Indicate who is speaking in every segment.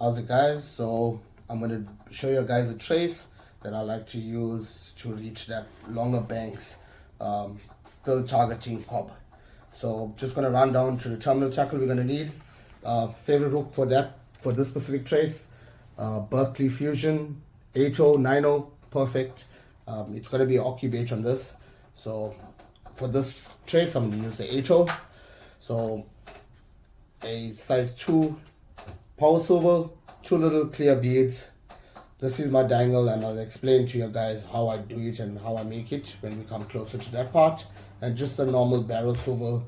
Speaker 1: How's it, guys? So I'm going to show you guys a trace that I like to use to reach that longer banks, still targeting cob. So just going to run down to the terminal tackle we're going to need. Favorite hook for this specific trace, Berkeley Fusion 80, 90, perfect. It's going to be Oki bait on this. So for this trace I'm going to use the 80. So a size 2 power swivel, 2 little clear beads. This is my dangle, and I'll explain to you guys how I do it and how I make it when we come closer to that part. And just a normal barrel swivel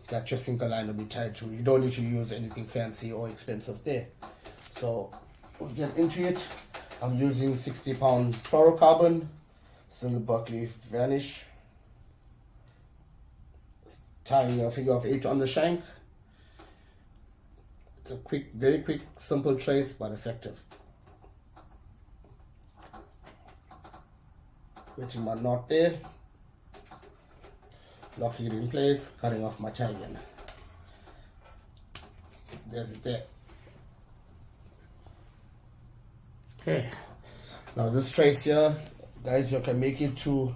Speaker 1: that your sinker line will be tied to. You don't need to use anything fancy or expensive there. So we'll get into it. I'm using 60-pound fluorocarbon, still the Berkeley Vanish. Tying a figure of 8 on the shank. It's a quick, very quick, simple trace, but effective. Getting my knot there, locking it in place, cutting off my tie again. There's it there. Okay, now this trace here, guys, you can make it to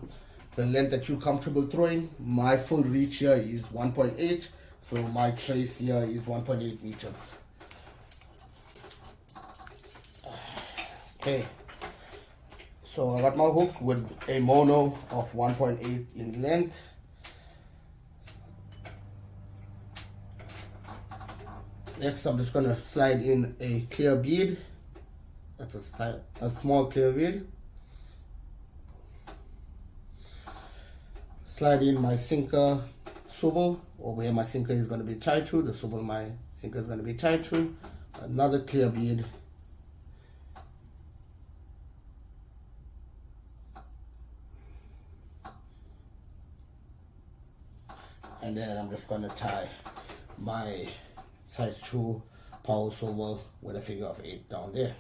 Speaker 1: the length that you're comfortable throwing. My full reach here is 1.8, so my trace here is 1.8 meters. Okay, so I got my hook with a mono of 1.8 in length. Next, I'm just gonna slide in a clear bead. That's a small clear bead. Slide in my sinker swivel, or where my sinker is going to be tied to. The swivel my sinker is going to be tied to. Another clear bead. And then I'm just going to tie my size 2 power swivel with a figure of 8 down there.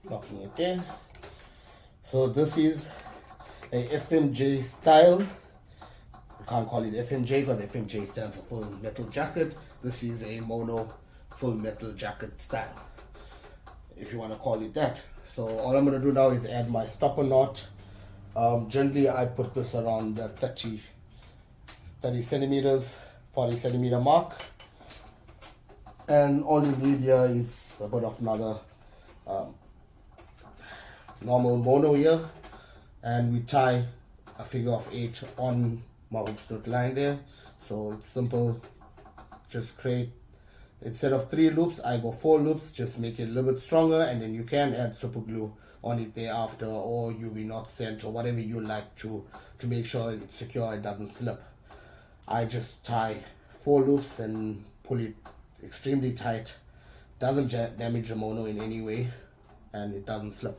Speaker 1: Locking it there. So this is a FMJ style. You can't call it FMJ because FMJ stands for full metal jacket. This is a mono full metal jacket style, if you want to call it that. So all I'm going to do now is add my stopper knot. Generally I put this around the 30 centimeters, 40 centimeter mark. And all you need here is a bit of another normal mono here, and we tie a figure of 8 on my hook snoot line there. So it's simple. Just create, instead of 3 loops I go 4 loops, just make it a little bit stronger, and then you can add super glue on it thereafter, or UV knot scent, or whatever you like to make sure it's secure, it doesn't slip. I just tie 4 loops and pull it extremely tight. Doesn't damage the mono in any way, and it doesn't slip.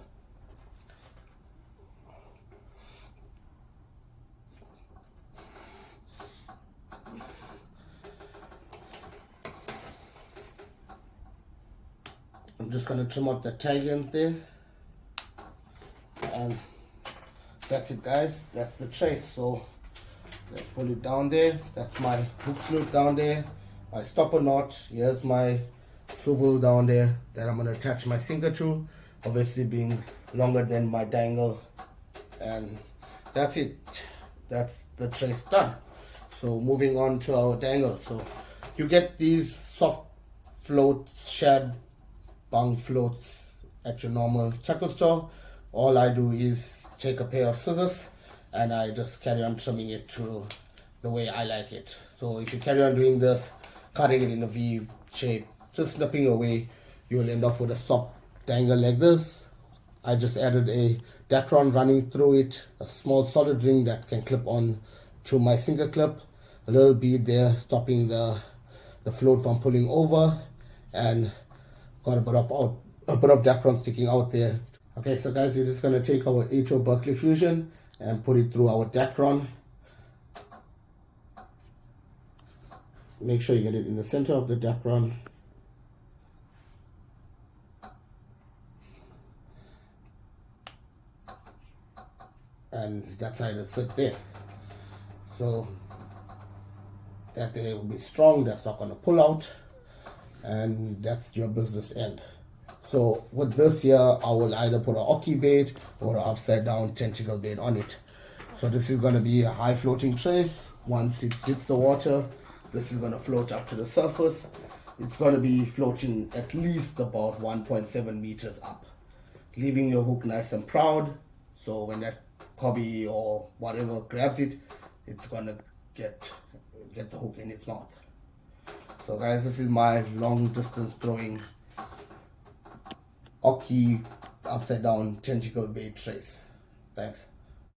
Speaker 1: I'm just going to trim out the tag ends there, and that's it, guys. That's the trace. So let's pull it down there. That's my hook snoot down there, my stopper knot. Here's my swivel down there that I'm going to attach my sinker to, obviously being longer than my dangle. And that's it. That's the trace done. So moving on to our dangle. So you get these soft float shad bung floats at your normal tackle store. All I do is take a pair of scissors and I just carry on trimming it to the way I like it. So if you carry on doing this, cutting it in a V shape, just snipping away, you'll end up with a soft dangle like this. I just added a Dacron running through it, a small solid ring that can clip on to my sinker clip, a little bead there stopping the float from pulling over, and got a bit of Dacron sticking out there. Okay, so guys, we're just going to take our 80 Berkeley Fusion and put it through our Dacron. Make sure you get it in the center of the Dacron. and that's how it'll sit there. So that there will be strong, that's not going to pull out, and that's your business end. So with this here, I will either put an oki bait or an upside down tentacle bait on it. So this is going to be a high floating trace. Once it hits the water, this is going to float up to the surface. It's going to be floating at least about 1.7 meters up, leaving your hook nice and proud. So when that cobby or whatever grabs it, it's going to get the hook in its mouth. So guys, this is my long distance throwing oki upside down tentacle bait trace. Thanks.